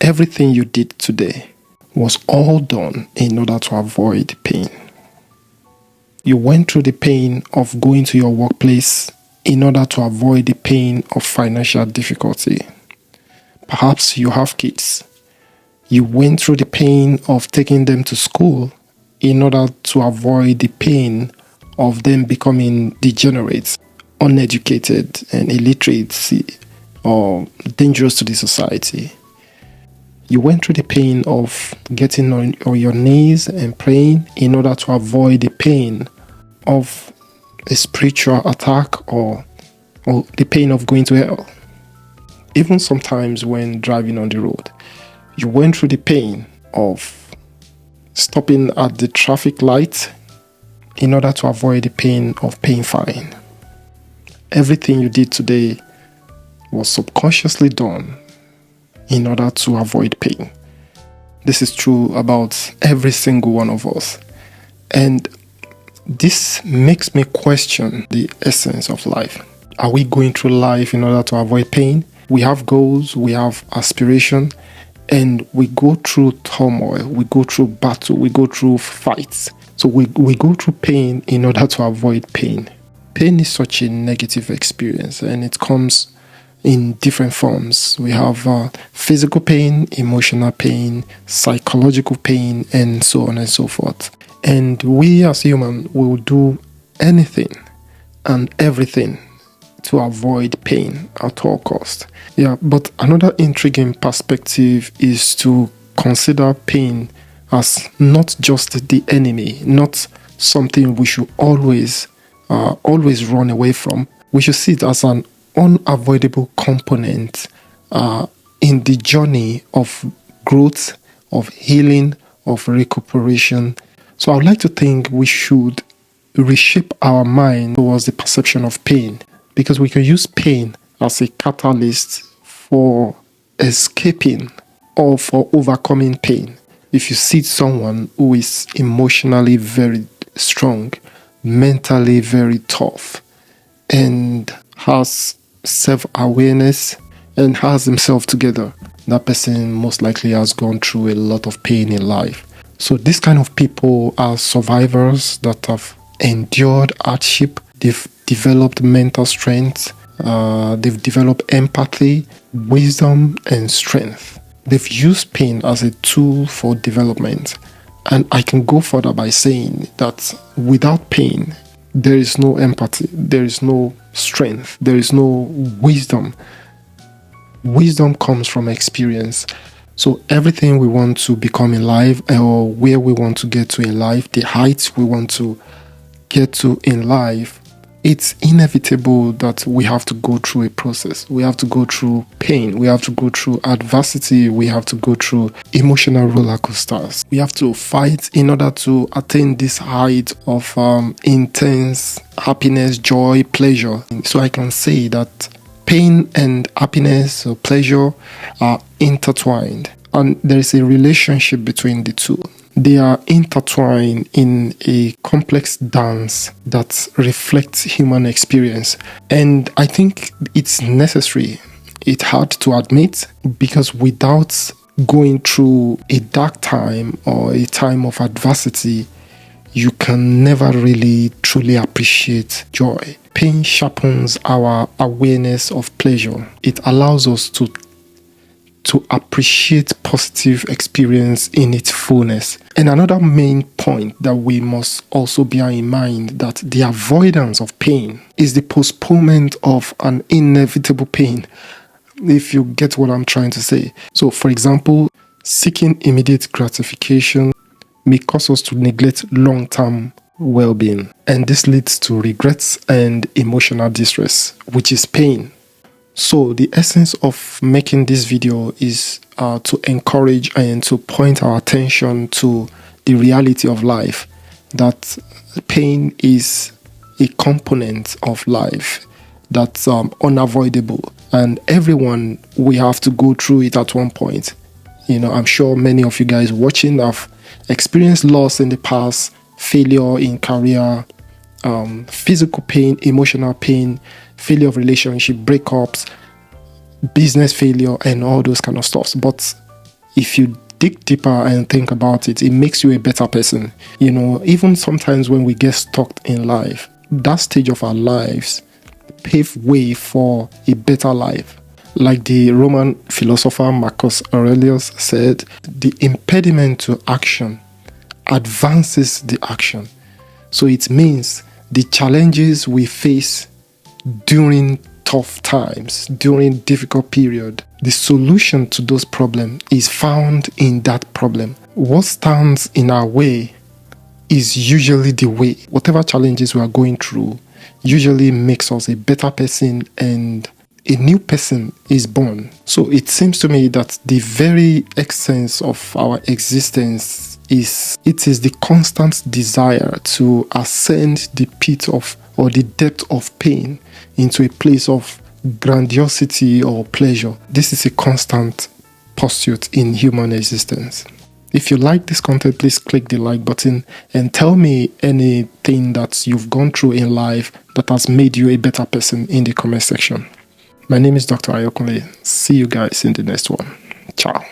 everything you did today was all done in order to avoid pain. You went through the pain of going to your workplace in order to avoid the pain of financial difficulty. Perhaps you have kids. You went through the pain of taking them to school in order to avoid the pain of them becoming degenerate, uneducated, and illiterate, or dangerous to the society. You went through the pain of getting on your knees and praying in order to avoid the pain of a spiritual attack or the pain of going to hell. Even sometimes when driving on the road, you went through the pain of stopping at the traffic light in order to avoid the pain of paying fine. Everything you did today was subconsciously done in order to avoid pain. This is true about every single one of us. And this makes me question the essence of life. Are we going through life in order to avoid pain? We have goals, we have aspiration, and we go through turmoil, we go through battle, we go through fights. So we go through pain in order to avoid pain. Pain is such a negative experience, and it comes in different forms. We have physical pain, emotional pain, psychological pain, and so on and so forth. And we as humans will do anything and everything to avoid pain at all cost. Yeah, but another intriguing perspective is to consider pain as not just the enemy, not something we should always run away from. We should see it as an unavoidable component in the journey of growth, of healing, of recuperation. So I would like to think we should reshape our mind towards the perception of pain, because we can use pain as a catalyst for escaping or for overcoming pain. If you see someone who is emotionally very strong, mentally very tough, and has self-awareness and has himself together, that person most likely has gone through a lot of pain in life. So these kind of people are survivors that have endured hardship. They've developed mental strength. They've developed empathy, wisdom, and strength. They've used pain as a tool for development. And I can go further by saying that without pain, there is no empathy, there is no strength, there is no wisdom. Wisdom comes from experience. So everything we want to become in life, or where we want to get to in life, the heights we want to get to in life, it's inevitable that we have to go through a process. We have to go through pain. We have to go through adversity. We have to go through emotional roller coasters. We have to fight in order to attain this height of intense happiness, joy, pleasure. So I can say that pain and happiness or pleasure are intertwined, and there is a relationship between the two. They are intertwined in a complex dance that reflects human experience. And I think it's necessary, it's hard to admit, because without going through a dark time or a time of adversity, you can never really truly appreciate joy. Pain sharpens our awareness of pleasure. It allows us to appreciate positive experience in its fullness. And another main point that we must also bear in mind, that the avoidance of pain is the postponement of an inevitable pain, if you get what I'm trying to say. So, for example, seeking immediate gratification may cause us to neglect long-term well-being. And this leads to regrets and emotional distress, which is pain. So the essence of making this video is to encourage and to point our attention to the reality of life, that pain is a component of life that's unavoidable, and everyone, we have to go through it at one point. You know, I'm sure many of you guys watching have experienced loss in the past, failure in career, physical pain, emotional pain, failure of relationship, breakups, business failure, and all those kind of stuff. But if you dig deeper and think about it, it makes you a better person. Even sometimes when we get stuck in life, that stage of our lives pave way for a better life. Like the Roman philosopher Marcus Aurelius said, the impediment to action advances the action. So it means the challenges we face during tough times, during difficult period, the solution to those problems is found in that problem. What stands in our way is usually the way. Whatever challenges we are going through usually makes us a better person, and a new person is born. So it seems to me that the very essence of our existence is the constant desire to ascend the pit of, or the depth of pain, into a place of grandiosity or pleasure. This is a constant pursuit in human existence. If you like this content, please click the like button and tell me anything that you've gone through in life that has made you a better person in the comment section. My name is Dr. Ayokunle. See you guys in the next one. Ciao.